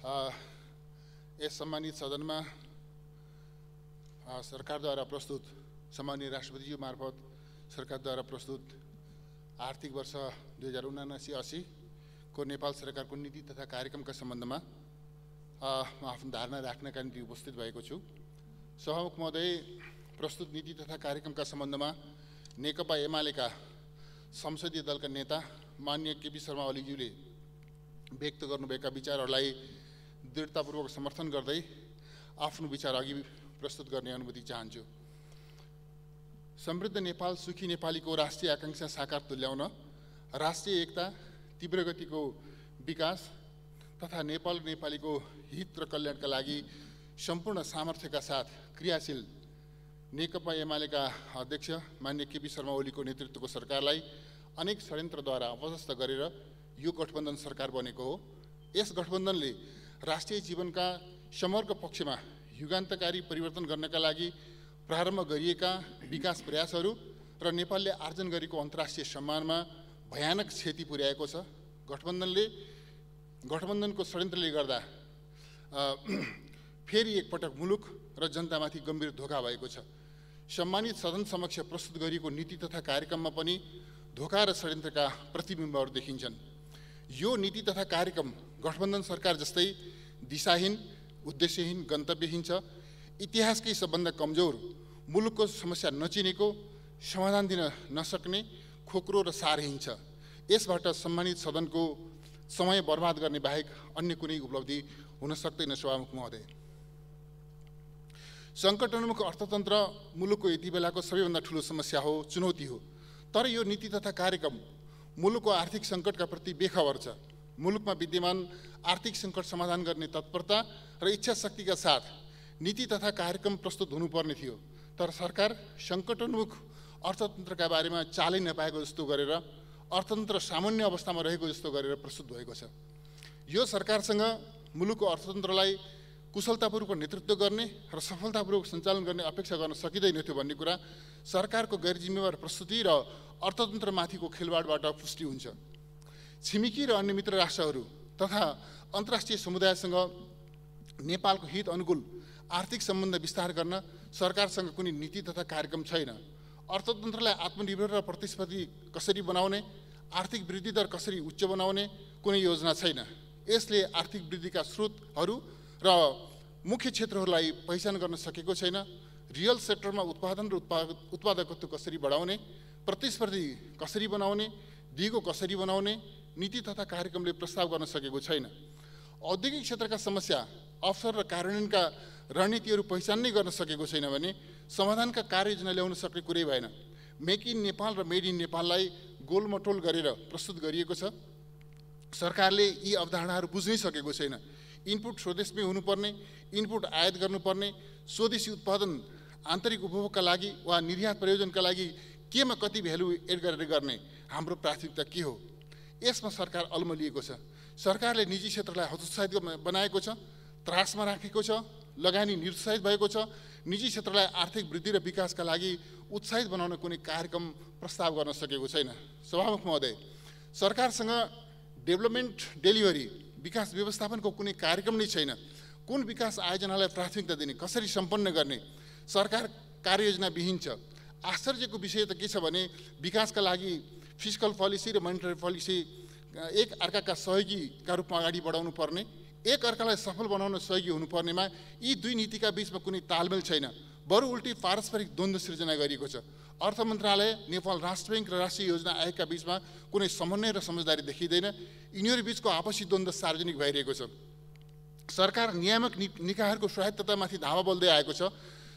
यस सम्मानित सदनमा सरकारद्वारा प्रस्तुत सम्माननीय राष्ट्रपतिज्यू मार्फत सरकारद्वारा प्रस्तुत आर्थिक वर्ष 2079-80 को नेपाल सरकारको नीति तथा कार्यक्रमका सम्बन्धमा म आफ्नो धारणा राख्नका निम्ति उपस्थित भएको छु। सभामुख महोदय, प्रस्तुत नीति तथा कार्यक्रमका सम्बन्धमा नेकपा एमालेका संसदीय दलका नेता माननीय केपी शर्मा ओलीज्यूले व्यक्त गर्नुभएका विचारहरूलाई दृढतापूर्वक समर्थन गर्दै आफ्नो विचार अघि प्रस्तुत गर्ने अनुमति चाहन्छु। समृद्ध नेपाल सुखी नेपालीको राष्ट्रिय आकांक्षा साकार तुल्याउन राष्ट्रिय एकता, तीव्र गतिको विकास तथा नेपाल नेपालीको हित र कल्याणका लागि सम्पूर्ण सामर्थ्यका साथ क्रियाशील नेकपा एमालेका अध्यक्ष माननीय केपी शर्मा ओलीको नेतृत्वको सरकारलाई अनेक षड्यन्त्रद्वारा अपदस्थ गरेर यो गठबन्धन सरकार बनेको हो। यस गठबन्धनले राष्ट्रिय जीवनका समग्र पक्षमा युगान्तकारी परिवर्तन गर्नका लागि प्रारम्भ गरिएका विकास प्रयासहरू र नेपालले आर्जन गरेको अन्तर्राष्ट्रिय सम्मानमा भयानक क्षति पुर्याएको छ। गठबन्धनको षड्यन्त्रले गर्दा फेरि एकपटक मुलुक र जनतामाथि गम्भीर धोका भएको छ। सम्मानित सदन समक्ष प्रस्तुत गरिएको नीति तथा कार्यक्रममा पनि धोका र षड्यन्त्रका प्रतिबिम्बहरू देखिन्छन्। यो नीति तथा कार्यक्रम गठबन्धन सरकार जस्तै दिशाहीन, उद्देश्यहीन, गन्तव्यहीन छ। इतिहासकै सबभन्दा कमजोर, मुलुकको समस्या नचिनेको, समाधान दिन नसक्ने, खोक्रो र सारहीन छ। यसबाट सम्मानित सदनको समय बर्बाद गर्ने बाहेक अन्य कुनै उपलब्धि हुन सक्दैन। सभामुख महोदय, सङ्कटोन्मुख अर्थतन्त्र मुलुकको यति बेलाको सबैभन्दा ठुलो समस्या हो, चुनौती हो। तर यो नीति तथा कार्यक्रम मुलुकको आर्थिक सङ्कटका प्रति बेखबर छ। मुलुकमा विद्यमान आर्थिक सङ्कट समाधान गर्ने तत्परता र इच्छा शक्तिका साथ नीति तथा कार्यक्रम प्रस्तुत हुनुपर्ने थियो। तर सरकार सङ्कटोन्मुख अर्थतन्त्रका बारेमा चालै नपाएको जस्तो गरेर अर्थतन्त्र सामान्य अवस्थामा रहेको जस्तो गरेर प्रस्तुत भएको छ। यो सरकारसँग मुलुकको अर्थतन्त्रलाई कुशलतापूर्वक नेतृत्व गर्ने र सफलतापूर्वक सञ्चालन गर्ने अपेक्षा गर्न सकिँदैन थियो भन्ने कुरा सरकारको गैरजिम्मेवार प्रस्तुति र अर्थतन्त्रमाथिको खेलवाडबाट पुष्टि हुन्छ। छिमेकी र अन्य मित्र राष्ट्रहरू तथा अन्तर्राष्ट्रिय समुदायसँग नेपालको हित अनुकूल आर्थिक सम्बन्ध विस्तार गर्न सरकारसँग कुनै नीति तथा कार्यक्रम छैन। अर्थतन्त्रलाई आत्मनिर्भर र प्रतिस्पर्धी कसरी बनाउने, आर्थिक वृद्धि दर कसरी उच्च बनाउने कुनै योजना छैन। यसले आर्थिक वृद्धिका स्रोतहरू र मुख्य क्षेत्रहरूलाई पहिचान गर्न सकेको छैन। रियल सेक्टरमा उत्पादन र उत्पादकत्व कसरी बढाउने, प्रतिस्पर्धी कसरी बनाउने, दिगो कसरी बनाउने नीति तथा कार्यक्रमले प्रस्ताव गर्न सकेको छैन। औद्योगिक क्षेत्रका समस्या, अवसर र कार्यान्वयनका रणनीतिहरू पहिचान नै गर्न सकेको छैन भने समाधानका कार्ययोजना ल्याउन सक्ने कुरै भएन। मेक इन नेपाल र मेड इन नेपाललाई गोलमटोल गरेर प्रस्तुत गरिएको छ। सरकारले यी अवधारणाहरू बुझ्नै सकेको छैन। इनपुट स्वदेशमै हुनुपर्ने, इनपुट आयात गर्नुपर्ने, स्वदेशी उत्पादन आन्तरिक उपभोगका लागि वा निर्यात प्रयोजनका लागि केमा कति भ्यालु एड गरेर गर्ने हाम्रो प्राथमिकता के हो? यसमा सरकार अल्मलिएको छ। सरकारले निजी क्षेत्रलाई हतोत्साहित बनाएको छ, त्रासमा राखेको छ, लगानी निरुत्साहित भएको छ। निजी क्षेत्रलाई आर्थिक वृद्धि र विकासका लागि उत्साहित बनाउन कुनै कार्यक्रम प्रस्ताव गर्न सकेको छैन। सभामुख महोदय, सरकारसँग डेभलपमेन्ट डेलिभरी, विकास व्यवस्थापनको कुनै कार्यक्रम नै छैन। कुन विकास आयोजनालाई प्राथमिकता दिने, कसरी सम्पन्न गर्ने सरकार कार्ययोजना विहीन छ। आश्चर्यको विषय त के छ भने विकासका लागि फिस्कल पोलिसी र मोनिटरी पोलिसी एक अर्काका सहयोगीका रूपमा अगाडि बढाउनु पर्ने, एक अर्कालाई सफल बनाउन सहयोगी हुनुपर्नेमा यी दुई नीतिका बीचमा कुनै तालमेल छैन। बरु उल्टी पारस्परिक द्वन्द्व सृजना गरिएको छ। अर्थ मन्त्रालय, नेपाल राष्ट्र ब्याङ्क र राष्ट्रिय योजना आयोगका बीचमा कुनै समन्वय र समझदारी देखिँदैन। यिनीहरू बीचको आपसी द्वन्द्व सार्वजनिक भइरहेको छ। सरकार नियामक निकायहरूको स्वायत्ततामाथि धावा बोल्दै आएको छ।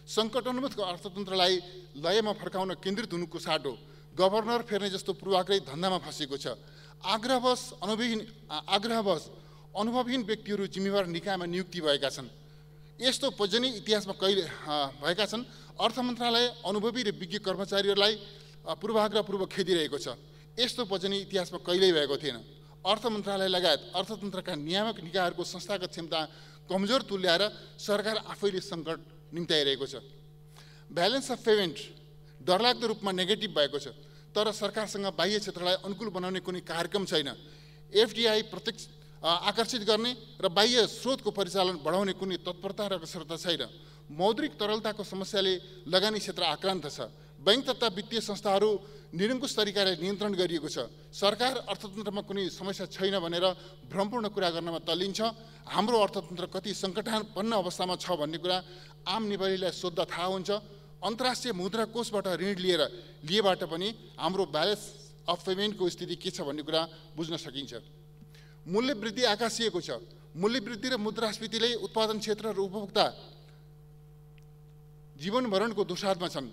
सङ्कटोन्मुख अर्थतन्त्रलाई लयमा फर्काउन केन्द्रित हुनुको साटो गभर्नर फेर्ने जस्तो पूर्वाग्रही धन्दामा फँसेको छ। आग्रहवश अनुभवहीन व्यक्तिहरू जिम्मेवार निकायमा नियुक्ति भएका छन्। यस्तो पजनी इतिहासमा कहिले भएका छन्। अर्थ मन्त्रालय अनुभवी र विज्ञ कर्मचारीहरूलाई पूर्वाग्रहपूर्वक खेदिरहेको छ। यस्तो पजनी इतिहासमा कहिल्यै भएको थिएन। अर्थ मन्त्रालय लगायत अर्थतन्त्रका नियामक निकायहरूको संस्थागत क्षमता कमजोर तुल्याएर सरकार आफैले सङ्कट निम्त्याइरहेको छ। ब्यालेन्स अफ पेमेन्ट डरलाग्दो रूपमा नेगेटिभ भएको छ। तर सरकारसँग बाह्य क्षेत्रलाई अनुकूल बनाउने कुनै कार्यक्रम छैन। एफडीआई प्रत्यक्ष आकर्षित गर्ने र बाह्य स्रोतको परिचालन बढाउने कुनै तत्परता र कसरत छैन। मौद्रिक तरलताको समस्याले लगानी क्षेत्र आक्रान्त छ। बैंक तथा वित्तीय संस्थाहरू निरङ्कुश तरिकाले नियन्त्रण गरिएको छ। सरकार अर्थतन्त्रमा कुनै समस्या छैन भनेर भ्रमपूर्ण कुरा गर्नमा तल्लिन्छ। हाम्रो अर्थतन्त्र कति सङ्कटापन्न अवस्थामा छ भन्ने कुरा आम नेपालीलाई सोद्धा थाहा हुन्छ। अन्तर्राष्ट्रिय मुद्रा कोषबाट ऋण लिएबाट पनि हाम्रो ब्यालेन्स अफ पेमेन्टको स्थिति के छ भन्ने कुरा बुझ्न सकिन्छ। मूल्य वृद्धि आकाशिएको छ। मूल्य वृद्धि र मुद्रास्फीतिले उत्पादन क्षेत्र र उपभोक्ता जीवनभरणको दुसाधमा छन्।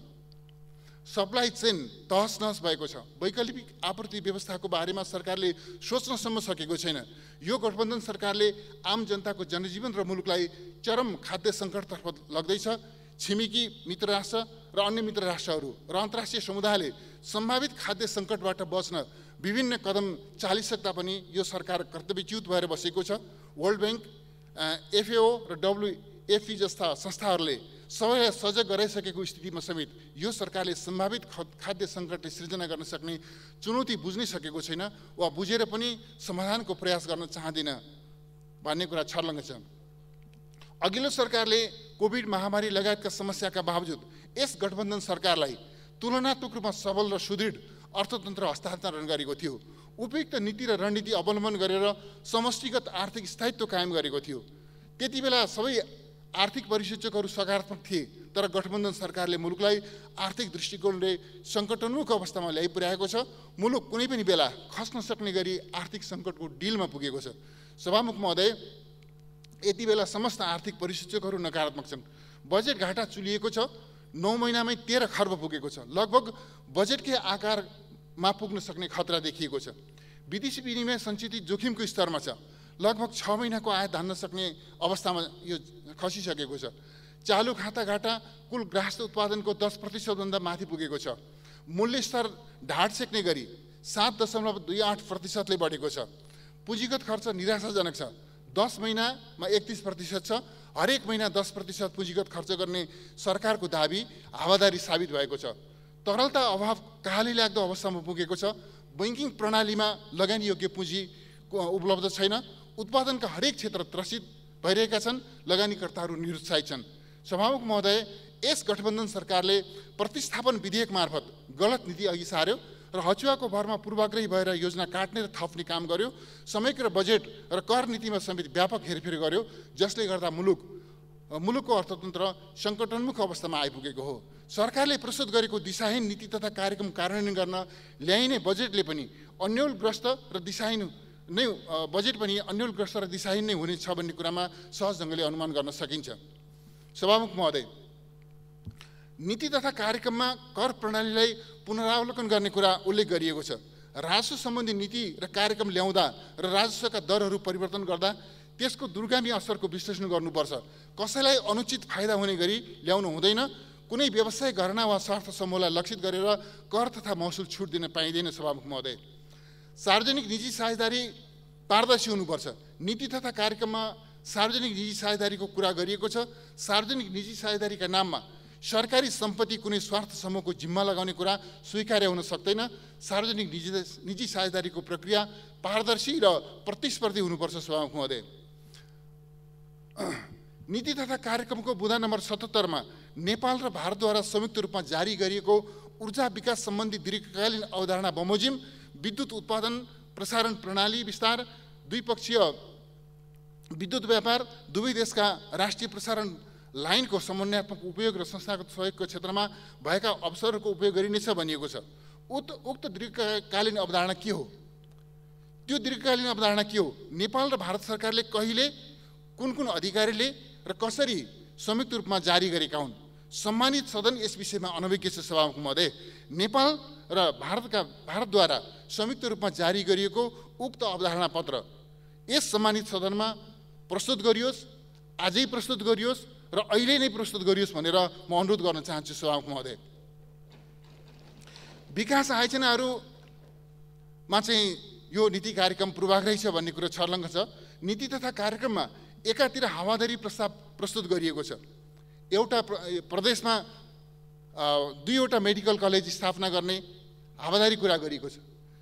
सप्लाई चेन तहस नहस भएको छ। वैकल्पिक आपूर्ति व्यवस्थाको बारेमा सरकारले सोच्नसम्म सकेको छैन। यो गठबन्धन सरकारले आम जनताको जनजीवन र मुलुकलाई चरम खाद्य सङ्कटतर्फ लग्दैछ। छिमेकी मित्र राष्ट्र र अन्य मित्र राष्ट्रहरू र अन्तर्राष्ट्रिय समुदायले सम्भावित खाद्य सङ्कटबाट बच्न विभिन्न कदम चालिसक्दा पनि यो सरकार कर्तव्यच्युत भएर बसेको छ। वर्ल्ड ब्याङ्क, FAO र WFP जस्ता संस्थाहरूले सबैलाई सजग गराइसकेको स्थितिमा समेत यो सरकारले सम्भावित खाद्य सङ्कटले सृजना गर्न सक्ने चुनौती बुझ्नै सकेको छैन वा बुझेर पनि समाधानको प्रयास गर्न चाहँदैन भन्ने कुरा छर्लङ्ग छ। अघिल्लो सरकारले कोभिड महामारी लगायतका समस्याका बावजुद यस गठबन्धन सरकारलाई तुलनात्मक रूपमा सबल र सुदृढ अर्थतन्त्र हस्तान्तरण गरेको थियो। उपयुक्त नीति र रणनीति अवलम्बन गरेर समष्टिगत आर्थिक स्थायित्व कायम गरेको थियो। त्यति बेला सबै आर्थिक परिसूचकहरू सकारात्मक थिए, तर गठबन्धन सरकारले मुलुकलाई आर्थिक दृष्टिकोणले सङ्कटोन्मुख अवस्थामा ल्याइ पुर्याएको छ। मुलुक कुनै पनि बेला खस्न सक्ने गरी आर्थिक सङ्कटको डिलमा पुगेको छ। सभामुख महोदय, यति बेला समस्त आर्थिक परिसूचकहरू नकारात्मक छन्। बजेट घाटा चुलिएको छ। 9 महिनामै 13 खर्ब पुगेको छ। लगभग बजेटकै आकारमा पुग्न सक्ने खतरा देखिएको छ। विदेशी विनिमय सञ्चित जोखिमको स्तरमा छ। लगभग 6 महिनाको आय धान्न सक्ने अवस्थामा यो खसिसकेको छ। चालु खाता घाटा कुल ग्राहस्थ उत्पादनको 10% भन्दा माथि पुगेको छ। मूल्य स्तर ढाड सेक्ने गरी 7.28% बढेको छ। पुँजीगत खर्च निराशाजनक छ। 10 महिनामा 31% छ। हरेक महिना 10% पुँजीगत खर्च गर्ने सरकारको दाबी हावादारी साबित भएको छ। तरलता अभाव कहाली लाग्दो अवस्थामा पुगेको छ। बैङ्किङ प्रणालीमा लगानी योग्य पुँजी उपलब्ध छैन। उत्पादनका हरेक क्षेत्र त्रसित भइरहेका छन्। लगानीकर्ताहरू निरुत्साहित छन्। सभामुख महोदय, यस गठबन्धन सरकारले प्रतिस्थापन विधेयक मार्फत गलत नीति अघि सार्यो र हचुवाको भरमा पूर्वाग्रही भएर योजना काट्ने र थप्ने काम गर्यो। समग्र बजेट र कर नीतिमा समेत व्यापक हेरफेर गर्यो, जसले गर्दा मुलुकको अर्थतन्त्र सङ्कटोन्मुख अवस्थामा आइपुगेको हो। सरकारले प्रस्तुत गरेको दिशाहीन नीति तथा कार्यक्रम कार्यान्वयन गर्न ल्याइने बजेटले पनि अन्यलग्रस्त र दिशाहीन नै हुनेछ भन्ने कुरामा सहज ढङ्गले अनुमान गर्न सकिन्छ। सभामुख महोदय, नीति तथा कार्यक्रममा कर प्रणालीलाई पुनरावलोकन गर्ने कुरा उल्लेख गरिएको छ। राजस्व सम्बन्धी नीति र कार्यक्रम ल्याउँदा र राजस्वका दरहरू परिवर्तन गर्दा त्यसको दूरगामी असरको विश्लेषण गर्नुपर्छ। कसैलाई अनुचित फाइदा हुने गरी ल्याउनु हुँदैन। कुनै व्यवसाय घरना वा स्वार्थ समूहलाई लक्षित गरेर कर तथा महसुल छुट दिन पाइँदैन। सभामुख महोदय, सार्वजनिक निजी साझेदारी पारदर्शी हुनुपर्छ। नीति तथा कार्यक्रममा सार्वजनिक निजी साझेदारीको कुरा गरिएको छ। सार्वजनिक निजी साझेदारीका नाममा सरकारी सम्पत्ति कुनै स्वार्थ समूहको जिम्मा लगाउने कुरा स्वीकार्य हुन सक्दैन। सार्वजनिक निजी साझेदारीको प्रक्रिया पारदर्शी र प्रतिस्पर्धी हुनुपर्छ। सभामुख महोदय, नीति तथा कार्यक्रमको बुँदा नम्बर 77 मा नेपाल र भारतद्वारा संयुक्त रूपमा जारी गरिएको ऊर्जा विकास सम्बन्धी दीर्घकालीन अवधारणा बमोजिम, विद्युत उत्पादन प्रसारण प्रणाली विस्तार, द्विपक्षीय विद्युत व्यापार, दुवै देशका राष्ट्रिय प्रसारण लाइनको समन्वयात्मक उपयोग र संस्थागत सहयोगको क्षेत्रमा भएका अवसरहरूको उपयोग गरिनेछ भनिएको छ। उक्त दीर्घकालीन अवधारणा के हो? त्यो दीर्घकालीन अवधारणा के हो? नेपाल र भारत सरकारले कहिले, कुन अधिकारीले र कसरी संयुक्त रूपमा जारी गरेका हुन्? सम्मानित सदन यस विषयमा अनभिज्ञ छ। सभामुख महोदय, नेपाल र भारतद्वारा संयुक्त रूपमा जारी गरिएको उक्त अवधारणा पत्र यस सम्मानित सदनमा प्रस्तुत गरियोस्, आजै प्रस्तुत गरियोस् र अहिले नै प्रस्तुत गरियोस् भनेर म अनुरोध गर्न चाहन्छु। सभामुख महोदय, विकास आयोजनाहरूमा चाहिँ यो नीति कार्यक्रम पूर्वाग्रही छ भन्ने कुरो छर्लङ्ग छ। नीति तथा कार्यक्रममा एकातिर हावादारी प्रस्ताव प्रस्तुत गरिएको छ। एउटा प्रदेशमा 2वटा मेडिकल कलेज स्थापना गर्ने हावादारी कुरा गरिएको छ।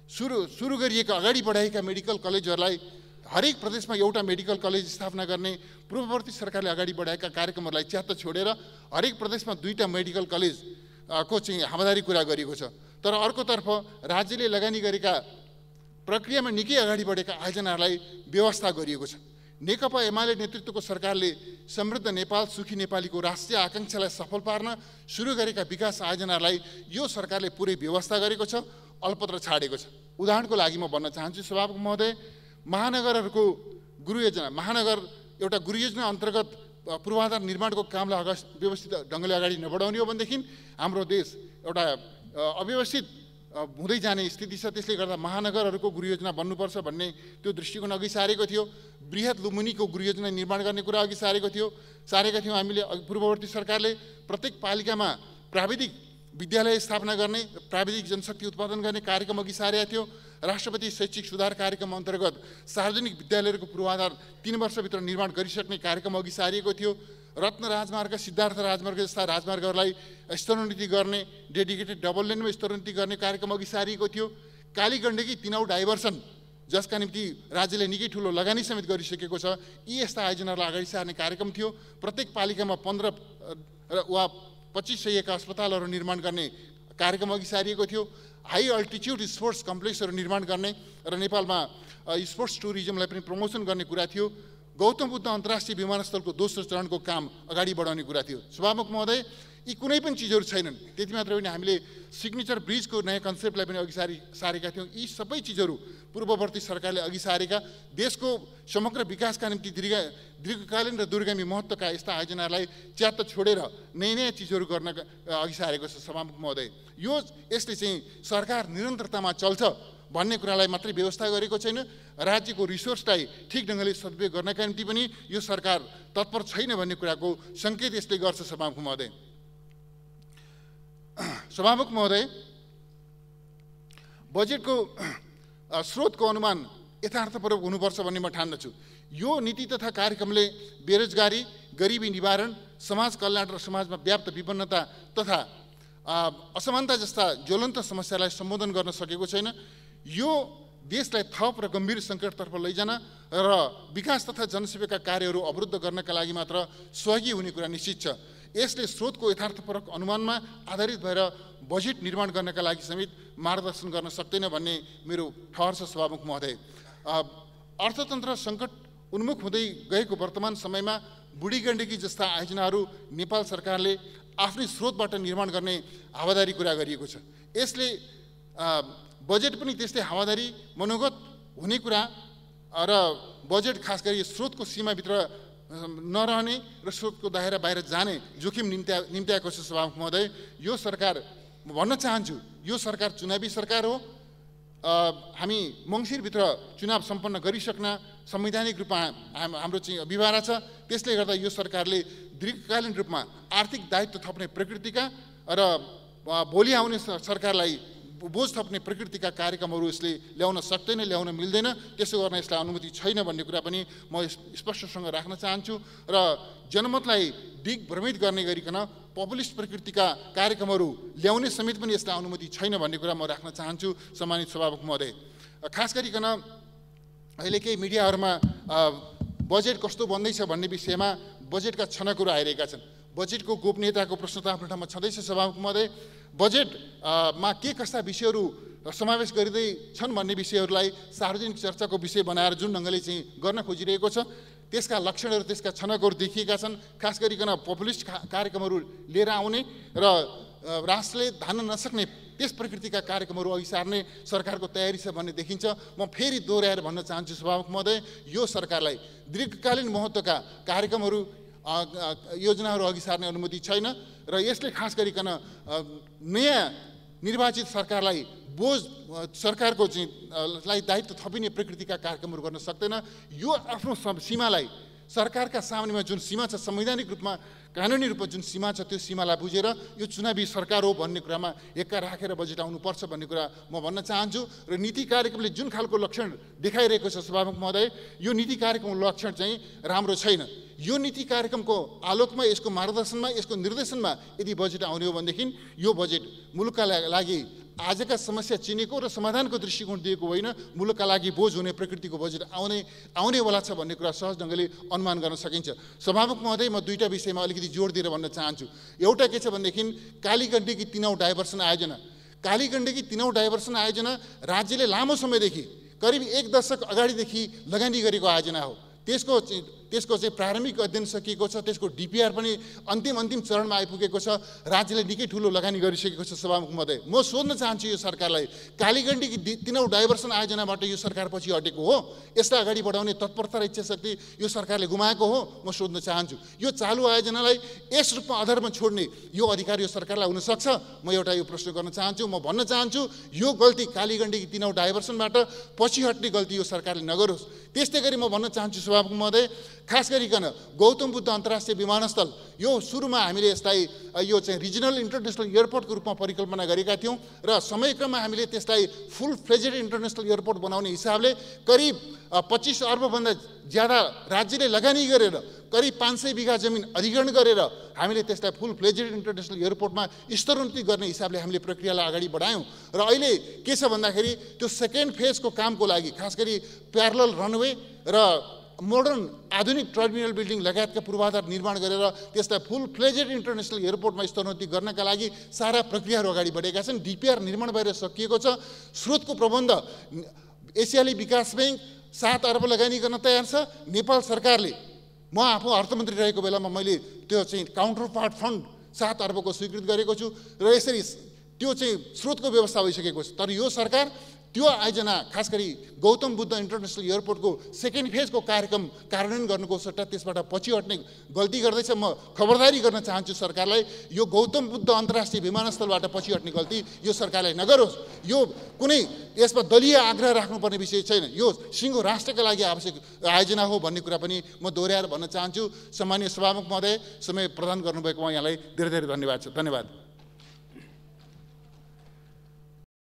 सुरु गरिएका, अगाडि बढाएका मेडिकल कलेजहरूलाई हरेक प्रदेशमा एउटा मेडिकल कलेज स्थापना गर्ने पूर्ववर्ती सरकारले अगाडि बढाएका कार्यक्रमहरूलाई च्यात्त छोडेर हरेक प्रदेशमा 2टा मेडिकल कलेज को चाहिँ हावादारी कुरा गरिएको छ। तर अर्कोतर्फ राज्यले लगानी गरेका प्रक्रियामा निकै अगाडि बढेका आयोजनाहरूलाई व्यवस्था गरिएको छ। नेकपा एमाले नेतृत्वको सरकारले समृद्ध नेपाल सुखी नेपालीको राष्ट्रिय आकांक्षालाई सफल पार्न सुरु गरेका विकास आयोजनाहरूलाई यो सरकारले पुरै व्यवस्था गरेको छ, अलपत्र छाडेको छ। उदाहरणको लागि म भन्न चाहन्छु सभामुख महोदय, महानगरहरूको गृहयोजना, महानगर एउटा गृहयोजना अन्तर्गत पूर्वाधार निर्माणको कामलाई व्यवस्थित ढङ्गले अगाडि नबढाउने हो भनेदेखि हाम्रो देश एउटा अव्यवस्थित हुँदै जाने स्थिति छ। त्यसले गर्दा महानगरहरूको गृहयोजना बन्नुपर्छ भन्ने त्यो दृष्टिकोण अघि सारेको थियो। बृहत लुम्बिनीको गृहयोजना निर्माण गर्ने कुरा अघि सारेका थियौँ हामीले। पूर्ववर्ती सरकारले प्रत्येक पालिकामा प्राविधिक विद्यालय स्थापना गर्ने, प्राविधिक जनशक्ति उत्पादन गर्ने कार्यक्रम अघि सारेका थियो। राष्ट्रपति शैक्षिक सुधार कार्यक्रम अन्तर्गत सार्वजनिक विद्यालयहरूको पूर्वाधार 3 वर्षभित्र निर्माण गरिसक्ने कार्यक्रम अघि सारिएको थियो। रत्न राजमार्ग, सिद्धार्थ राजमार्ग जस्ता राजमार्गहरूलाई स्तरोन्नति गर्ने, डेडिकेटेड डबल लेनमा स्तरोन्नति गर्ने कार्यक्रम अघि सारिएको थियो। कालीगण्डकी तिनौट डाइभर्सन जसका निम्ति राज्यले निकै ठुलो लगानी समेत गरिसकेको छ, यी यस्ता आयोजनाहरूलाई अगाडि सार्ने कार्यक्रम थियो। प्रत्येक पालिकामा 15 वा 2500 अस्पतालहरू निर्माण गर्ने कार्यक्रम अघि सारिएको थियो। हाई अल्टिच्युड स्पोर्ट्स कम्प्लेक्सहरू निर्माण गर्ने र नेपालमा स्पोर्ट्स टुरिज्मलाई पनि प्रमोसन गर्ने कुरा थियो। गौतम बुद्ध अन्तर्राष्ट्रिय विमानस्थलको दोस्रो चरणको काम अगाडि बढाउने कुरा थियो। सभामुख महोदय, यी कुनै पनि चिजहरू छैनन्। त्यति मात्र होइन, हामीले सिग्नेचर ब्रिजको नयाँ कन्सेप्टलाई पनि अघि सारेका थियौँ। यी सबै चिजहरू पूर्ववर्ती सरकारले अघि सारेका, देशको समग्र विकासका निम्ति दीर्घकालीन र दूरगामी महत्त्वका यस्ता आयोजनाहरूलाई च्यात्त छोडेर नयाँ चिजहरू गर्न अघि सारेको छ। सभामुख महोदय, यसले चाहिँ सरकार निरन्तरतामा चल्छ भन्ने कुरालाई मात्रै व्यवस्था गरेको छैन, राज्यको रिसोर्सलाई ठिक ढङ्गले सदुपयोग गर्नका निम्ति पनि यो सरकार तत्पर छैन भन्ने कुराको सङ्केत यसले गर्छ। सभामुख महोदय, बजेटको स्रोतको अनुमान यथार्थपूर्वक हुनुपर्छ भन्ने म ठान्दछु। यो नीति तथा कार्यक्रमले बेरोजगारी, गरिबी निवारण, समाज कल्याण र समाजमा व्याप्त विपन्नता तथा असमानता जस्ता ज्वलन्त समस्यालाई सम्बोधन गर्न सकेको छैन। यो देशलाई थप र गम्भीर सङ्कटतर्फ लैजान र विकास तथा जनसेवाका कार्यहरू अवरुद्ध गर्नका लागि मात्र सहयोगी हुने कुरा निश्चित छ। यसले स्रोतको यथार्थपूर्वक अनुमानमा आधारित भएर बजेट निर्माण गर्नका लागि समेत मार्गदर्शन गर्न सक्दैन भन्ने मेरो ठहर छ। सभामुख महोदय, अर्थतन्त्र सङ्कट उन्मुख हुँदै गएको वर्तमान समयमा बुढी गण्डकी जस्ता आयोजनाहरू नेपाल सरकारले आफ्नै स्रोतबाट निर्माण गर्ने हावादारी कुरा गरिएको छ। यसले बजेट पनि त्यस्तै हावादारी मनोगत हुने कुरा र बजेट खास गरी स्रोतको सीमाभित्र नरहने र स्रोतको दायरा बाहिर जाने जोखिम निम्त्याएको छ। सभामुख महोदय, यो सरकार, म भन्न चाहन्छु, यो सरकार चुनावी सरकार हो। हामी मङ्सिरभित्र चुनाव सम्पन्न गरिसक्न संवैधानिक रूपमा हाम्रो चाहिँ अभिभारा छ। त्यसले गर्दा यो सरकारले दीर्घकालीन रूपमा आर्थिक दायित्व थप्ने प्रकृतिका र भोलि आउने सरकारलाई बोझ थप्ने प्रकृतिका कार्यक्रमहरू यसले ल्याउन सक्दैन, ल्याउन मिल्दैन। त्यसो गर्न यसलाई अनुमति छैन भन्ने कुरा पनि म स्पष्टसँग राख्न चाहन्छु। र जनमतलाई दिग्भ्रमित गर्ने गरिकन पपुलिस्ट प्रकृतिका कार्यक्रमहरू ल्याउने समेत पनि यसलाई अनुमति छैन भन्ने कुरा म राख्न चाहन्छु। सम्मानित सभामुख महोदय, खास गरिकन अहिले केही मिडियाहरूमा बजेट कस्तो बन्दैछ भन्ने विषयमा बजेटका छनकहरू आइरहेका छन्। बजेटको गोपनीयताको प्रश्न त आफ्नो ठाउँमा छँदैछ। सभामुख महोदय, बजेटमा के कस्ता विषयहरू समावेश गरिँदैछन् भन्ने विषयहरूलाई सार्वजनिक चर्चाको विषय बनाएर जुन ढङ्गले चाहिँ गर्न खोजिरहेको छ, त्यसका लक्षणहरू, त्यसका छनकहरू देखिएका छन्। खास गरिकन पपुलिस्ट कार्यक्रमहरू लिएर आउने र राष्ट्रले धान्न नसक्ने त्यस प्रकृतिका कार्यक्रमहरू अघि सार्ने सरकारको तयारी छ भन्ने देखिन्छ। म फेरि दोहोऱ्याएर भन्न चाहन्छु सभामुख महोदय, यो सरकारलाई दीर्घकालीन महत्त्वका कार्यक्रमहरू, योजनाहरू अघि सार्ने अनुमति छैन र यसले खास गरिकन नयाँ निर्वाचित सरकारलाई बोझ, सरकारको चाहिँ दायित्व थपिने प्रकृतिका कार्यक्रमहरू गर्न सक्दैन। यो आफ्नो सीमालाई, सरकारका सामुन्नेमा जुन सीमा छ, संवैधानिक रूपमा कानुनी रूपमा जुन सीमा छ, त्यो सीमालाई बुझेर यो चुनावी सरकार हो भन्ने कुरामा एक्का राखेर बजेट आउनुपर्छ भन्ने कुरा म भन्न चाहन्छु। र नीति कार्यक्रमले जुन खालको लक्षण देखाइरहेको छ सभामुख महोदय, यो नीति कार्यक्रमको लक्षण चाहिँ राम्रो छैन। यो नीति कार्यक्रमको आलोकमा, यसको मार्गदर्शनमा, यसको निर्देशनमा यदि बजेट आउने हो भनेदेखि यो बजेट मुलुकका लागि आजका समस्या चिनेको र समाधानको दृष्टिकोण दिएको होइन, मुलुकका लागि बोझ हुने प्रकृतिको बजेट आउनेवाला छ भन्ने कुरा सहज ढङ्गले अनुमान गर्न सकिन्छ। सभामुख महोदय, म दुईटा विषयमा अलिकति जोड दिएर भन्न चाहन्छु। एउटा के छ भनेदेखि कालीगण्डकी 3औं डाइभर्सन आयोजना। कालीगण्डकी 3औं डाइभर्सन आयोजना राज्यले लामो समयदेखि करिब 1 दशक अगाडिदेखि लगानी गरेको आयोजना हो। त्यसको चाहिँ प्रारम्भिक अध्ययन सकिएको छ, त्यसको डिपिआर पनि अन्तिम चरणमा आइपुगेको छ, राज्यले निकै ठुलो लगानी गरिसकेको छ। सभामुख महोदय, म सोध्न चाहन्छु यो सरकारलाई, कालीगण्डकी 3औं डाइभर्सन आयोजनाबाट यो सरकार पछि हटेको हो? यसलाई अगाडि बढाउने तत्परता र इच्छा शक्ति यो सरकारले गुमाएको हो? म सोध्न चाहन्छु। यो चालु आयोजनालाई यस रूपमा अधरमा छोड्ने यो अधिकार यो सरकारलाई हुनसक्छ? म एउटा यो प्रश्न गर्न चाहन्छु। म भन्न चाहन्छु यो गल्ती कालीगण्डकी 3औं डाइभर्सनबाट पछि हट्ने गल्ती यो सरकारले नगरोस्। त्यस्तै गरी म भन्न चाहन्छु सभामुख महोदय, खास गरिकन गौतम बुद्ध अन्तर्राष्ट्रिय विमानस्थल, यो सुरुमा हामीले यसलाई यो चाहिँ रिजनल इन्टरनेसनल एयरपोर्टको रूपमा परिकल्पना गरेका थियौँ र समयक्रममा हामीले त्यसलाई फुल फ्लेजेड इन्टरनेसनल एयरपोर्ट बनाउने हिसाबले करिब 25 अर्बभन्दा ज्यादा राज्यले लगानी गरेर करिब 500 बिघा जमिन अधिग्रहण गरेर हामीले त्यसलाई फुल फ्लेजेड इन्टरनेसनल एयरपोर्टमा स्तरोन्नति गर्ने हिसाबले हामीले प्रक्रियालाई अगाडि बढायौँ। र अहिले के छ भन्दाखेरि त्यो सेकेन्ड फेजको कामको लागि खास गरी प्यारलल रनवे र मोडर्न आधुनिक टर्मिनल बिल्डिङ लगायतका पूर्वाधार निर्माण गरेर त्यसलाई फुल फ्लेजेड इन्टरनेसनल एयरपोर्टमा स्तरोन्नति गर्नका लागि सारा प्रक्रियाहरू अगाडि बढेका छन्। डिपिआर निर्माण भएर सकिएको छ। स्रोतको प्रबन्ध एसियाली विकास ब्याङ्क 7 अर्ब लगानी गर्न तयार छ। नेपाल सरकारले, म आफू अर्थमन्त्री रहेको बेलामा मैले त्यो चाहिँ काउन्टर पार्ट फन्ड 7 अर्बको स्वीकृत गरेको छु र यसरी त्यो चाहिँ स्रोतको व्यवस्था भइसकेको छ। तर यो सरकार त्यो आयोजना खास गरी गौतम बुद्ध इन्टरनेसनल एयरपोर्टको सेकेन्ड फेजको कार्यक्रम कार्यान्वयन गर्नुको सट्टा त्यसबाट पछि हट्ने गल्ती गर्दैछ। म खबरदारी गर्न चाहन्छु सरकारलाई, यो गौतम बुद्ध अन्तर्राष्ट्रिय विमानस्थलबाट पछि हट्ने गल्ती यो सरकारले नगरोस्। यो कुनै यसमा दलीय आग्रह राख्नुपर्ने विषय छैन, यो सिङ्गो राष्ट्रका लागि आवश्यक आयोजना हो भन्ने कुरा पनि म दोहोऱ्याएर भन्न चाहन्छु। सम्मानीय सभामुख महोदय, समय प्रदान गर्नुभएको यहाँलाई धेरै धेरै धन्यवाद छ। धन्यवाद।